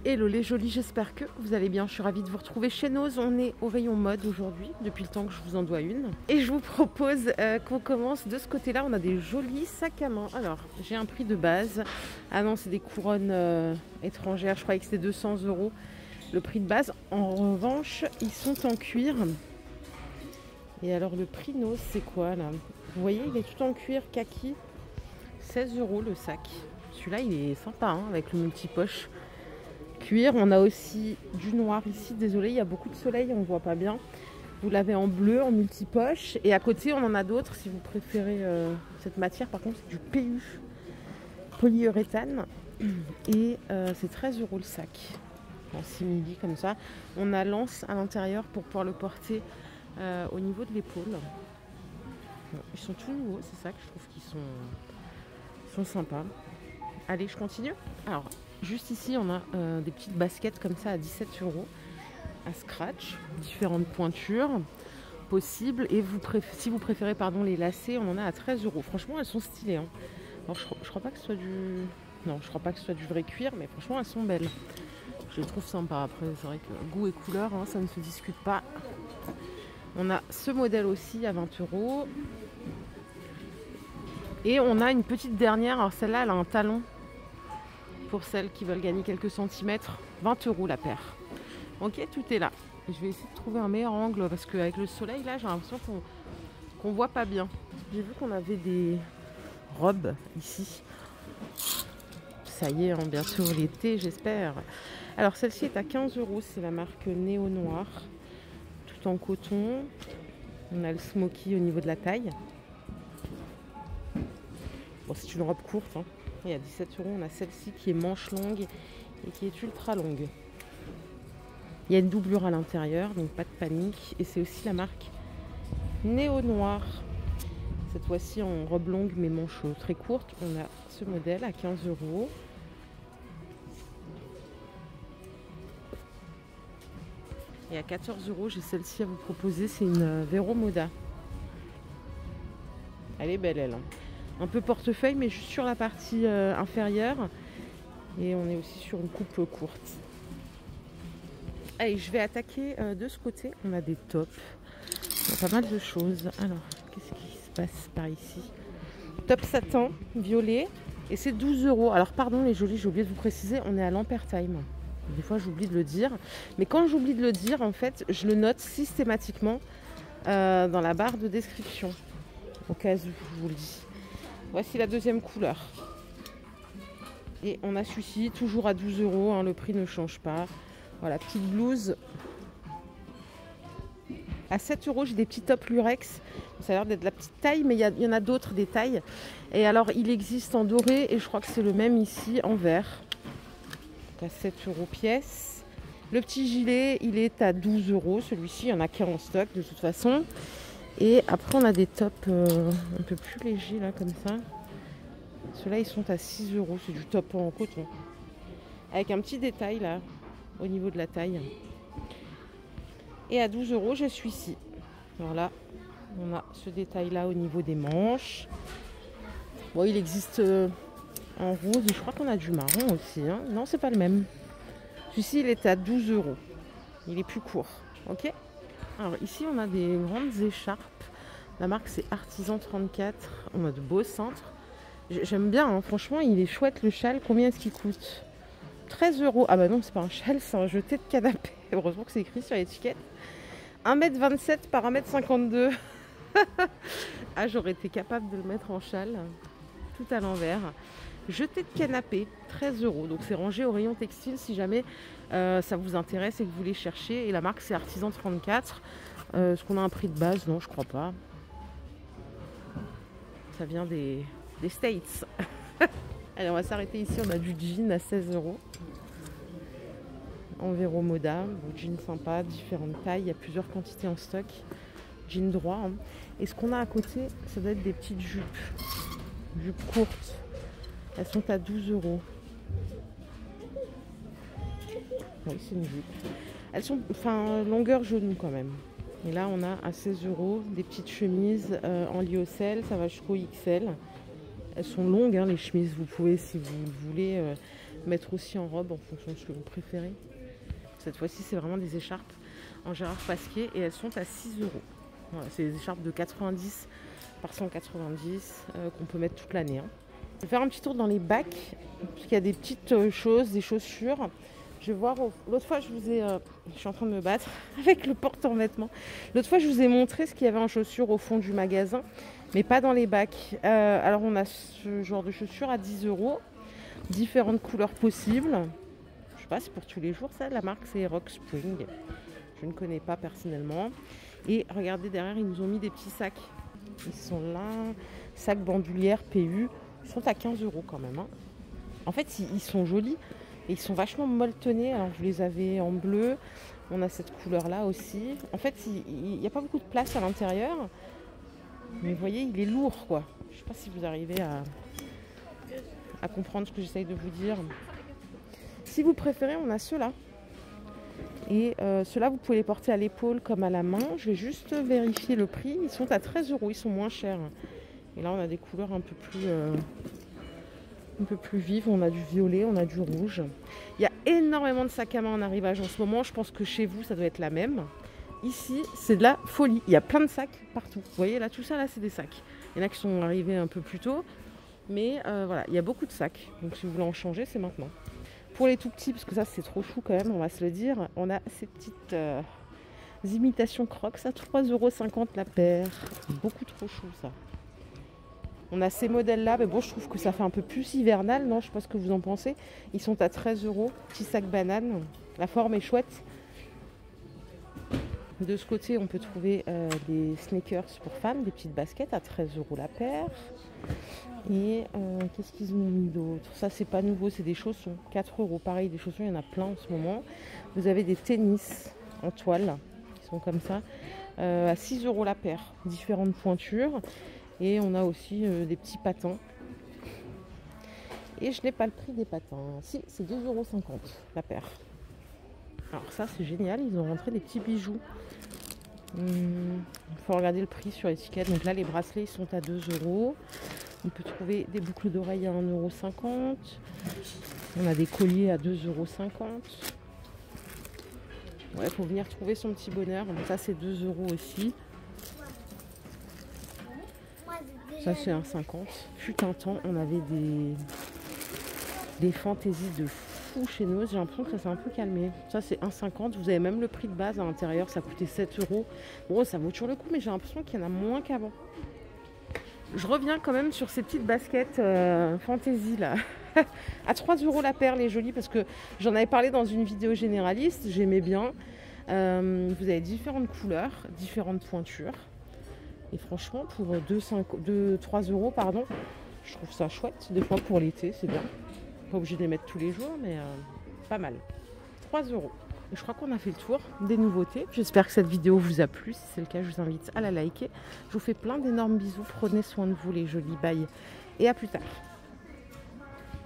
Hello les jolis, j'espère que vous allez bien. Je suis ravie de vous retrouver chez Nose. On est au rayon mode aujourd'hui, depuis le temps que je vous en dois une. Et je vous propose qu'on commence de ce côté-là. On a des jolis sacs à main. Alors, j'ai un prix de base. Ah non, c'est des couronnes étrangères. Je croyais que c'était 200 € le prix de base. En revanche, ils sont en cuir. Et alors, le prix Nose, c'est quoi là? Vous voyez, il est tout en cuir kaki. 16 € le sac. Celui-là, il est sympa hein, avec le multipoche. Cuir, on a aussi du noir ici, désolé il y a beaucoup de soleil, on ne voit pas bien. Vous l'avez en bleu, en multipoche, et à côté on en a d'autres si vous préférez cette matière. Par contre c'est du PU, polyuréthane, et c'est 13 € le sac, en simili comme ça. On a l'anse à l'intérieur pour pouvoir le porter au niveau de l'épaule. Bon, ils sont tout nouveaux, c'est ça que je trouve qu'ils sont sympas. Allez, je continue. Alors, juste ici, on a des petites baskets comme ça à 17 € à scratch, différentes pointures possibles. Et si vous préférez les lacets, on en a à 13 €. Franchement, elles sont stylées. Hein. Alors, je crois pas que ce soit non, je crois pas que ce soit du vrai cuir, mais franchement, elles sont belles. Je les trouve sympas. Après, c'est vrai que goût et couleur, hein, ça ne se discute pas. On a ce modèle aussi à 20 €. Et on a une petite dernière. Alors, celle-là, elle a un talon. Pour celles qui veulent gagner quelques centimètres, 20 € la paire. Ok, tout est là. Je vais essayer de trouver un meilleur angle parce qu'avec le soleil là, j'ai l'impression qu'on voit pas bien. J'ai vu qu'on avait des robes ici. Ça y est, hein, bientôt l'été, j'espère. Alors celle-ci est à 15 €, c'est la marque Néo Noir, tout en coton. On a le smoky au niveau de la taille. Bon, c'est une robe courte. Hein. Et à 17 €, on a celle-ci qui est manche longue et qui est ultra longue. Il y a une doublure à l'intérieur, donc pas de panique. Et c'est aussi la marque Néo Noir. Cette fois-ci en robe longue mais manche très courte. On a ce modèle à 15 €. Et à 14 €, j'ai celle-ci à vous proposer. C'est une Vero Moda. Elle est belle, elle. Hein. Un peu portefeuille, mais juste sur la partie inférieure. Et on est aussi sur une coupe courte. Allez, je vais attaquer de ce côté. On a des tops. On a pas mal de choses. Alors, qu'est-ce qui se passe par ici? Top satin, violet. Et c'est 12 €. Alors, pardon les jolis, j'ai oublié de vous préciser, on est à l'Ampere Time. Des fois, j'oublie de le dire. Mais quand j'oublie de le dire, en fait, je le note systématiquement dans la barre de description. Au cas où je vous le dis. Voici la deuxième couleur. Et on a celui-ci, toujours à 12 €, hein, le prix ne change pas. Voilà, petite blouse. À 7 €, j'ai des petits tops lurex. Ça a l'air d'être la petite taille, mais il y en a d'autres, des tailles. Et alors, il existe en doré, et je crois que c'est le même ici, en vert. Donc à 7 € pièce. Le petit gilet, il est à 12 €. Celui-ci, il y en a qu'un en stock, de toute façon. Et après, on a des tops un peu plus légers, là, comme ça. Ceux-là, ils sont à 6 €. C'est du top en coton. Avec un petit détail, là, au niveau de la taille. Et à 12 €, j'ai celui-ci. Alors là, on a ce détail-là au niveau des manches. Bon, il existe en rose. Je crois qu'on a du marron aussi. Hein. Non, c'est pas le même. Celui-ci, il est à 12 €. Il est plus court. Ok ? Alors ici, on a des grandes écharpes. La marque, c'est Artisan 34. On a de beaux cintres. J'aime bien, hein. Franchement, il est chouette le châle. Combien est-ce qu'il coûte? 13 €. Ah bah non, c'est pas un châle, c'est un jeté de canapé. Heureusement que c'est écrit sur l'étiquette. 1,27 m par 1,52 m. Ah, j'aurais été capable de le mettre en châle. Tout à l'envers. Jeté de canapé, 13 €. Donc c'est rangé au rayon textile si jamais ça vous intéresse et que vous voulez chercher. Et la marque, c'est Artisan 34. Est-ce qu'on a un prix de base? Non, je crois pas. Ça vient des States. Allez, on va s'arrêter ici. On a du jean à 16 €. En Vero Moda. Bon, jean sympa, différentes tailles. Il y a plusieurs quantités en stock. Jean droit. Hein. Et ce qu'on a à côté, ça doit être des petites jupes. Jupes courtes. Elles sont à 12 €. Oui, c'est une jupe. Elles sont longueur genou quand même. Et là, on a à 16 € des petites chemises en lyocell. Ça va jusqu'au XL. Elles sont longues, hein, les chemises. Vous pouvez, si vous voulez, mettre aussi en robe en fonction de ce que vous préférez. Cette fois-ci, c'est vraiment des écharpes en Gérard Pasquier et elles sont à 6 €. Voilà, c'est des écharpes de 90 par 190 qu'on peut mettre toute l'année. Je vais faire un petit tour dans les bacs, parce qu'il y a des petites choses, des chaussures. Je vais voir, l'autre fois je suis en train de me battre avec le porte-en-vêtements. L'autre fois je vous ai montré ce qu'il y avait en chaussures au fond du magasin, mais pas dans les bacs. Alors on a ce genre de chaussures à 10 €, différentes couleurs possibles. Je sais pas, c'est pour tous les jours ça, la marque c'est Rock Spring. Je ne connais pas personnellement. Et regardez derrière, ils nous ont mis des petits sacs. Ils sont là, sacs bandoulières PU, ils sont à 15 € quand même. Hein. En fait, ils sont jolis et ils sont vachement molletonnés. Alors, je les avais en bleu. On a cette couleur-là aussi. En fait, il n'y a pas beaucoup de place à l'intérieur. Mais vous voyez, il est lourd, quoi. Je ne sais pas si vous arrivez à comprendre ce que j'essaye de vous dire. Si vous préférez, on a ceux-là. Et ceux-là, vous pouvez les porter à l'épaule comme à la main. Je vais juste vérifier le prix. Ils sont à 13 €, ils sont moins chers. Et là, on a des couleurs un peu plus vives. On a du violet, on a du rouge. Il y a énormément de sacs à main en arrivage en ce moment. Je pense que chez vous, ça doit être la même. Ici, c'est de la folie. Il y a plein de sacs partout. Vous voyez, là, tout ça, là, c'est des sacs. Il y en a qui sont arrivés un peu plus tôt. Mais voilà, il y a beaucoup de sacs. Donc, si vous voulez en changer, c'est maintenant. Pour les tout petits, parce que ça c'est trop chou quand même, on va se le dire, on a ces petites imitations Crocs à 3,50 € la paire. Beaucoup trop chou ça. On a ces modèles-là, mais bon, je trouve que ça fait un peu plus hivernal, non? Je sais pas ce que vous en pensez. Ils sont à 13 €, petit sac banane. La forme est chouette. De ce côté, on peut trouver des sneakers pour femmes, des petites baskets à 13 € la paire. Et qu'est-ce qu'ils ont mis d'autre? Ça, c'est pas nouveau, c'est des chaussons. 4 €. Pareil, des chaussons, il y en a plein en ce moment. Vous avez des tennis en toile qui sont comme ça à 6 € la paire. Différentes pointures. Et on a aussi des petits patins. Et je n'ai pas le prix des patins. Si, c'est 2,50 € la paire. Alors ça, c'est génial. Ils ont rentré des petits bijoux. Il faut regarder le prix sur l'étiquette. Donc là, les bracelets ils sont à 2 €. On peut trouver des boucles d'oreilles à 1,50 €. On a des colliers à 2,50 €. Ouais, il faut venir trouver son petit bonheur. Donc ça, c'est 2 € aussi. Ça, c'est 1,50 €. Fut un temps, on avait des fantaisies de fou chez nous. J'ai l'impression que ça s'est un peu calmé. Ça, c'est 1,50 €. Vous avez même le prix de base à l'intérieur. Ça coûtait 7 €. Bon, ça vaut toujours le coup, mais j'ai l'impression qu'il y en a moins qu'avant. Je reviens quand même sur ces petites baskets fantasy là. À 3 € la paire, les jolies, parce que j'en avais parlé dans une vidéo généraliste. J'aimais bien. Vous avez différentes couleurs, différentes pointures. Et franchement, pour 3 €, pardon, je trouve ça chouette. Des fois pour l'été, c'est bien. Pas obligé de les mettre tous les jours, mais pas mal. 3 €. Et je crois qu'on a fait le tour des nouveautés. J'espère que cette vidéo vous a plu. Si c'est le cas, je vous invite à la liker. Je vous fais plein d'énormes bisous. Prenez soin de vous, les jolis. Bye. Et à plus tard.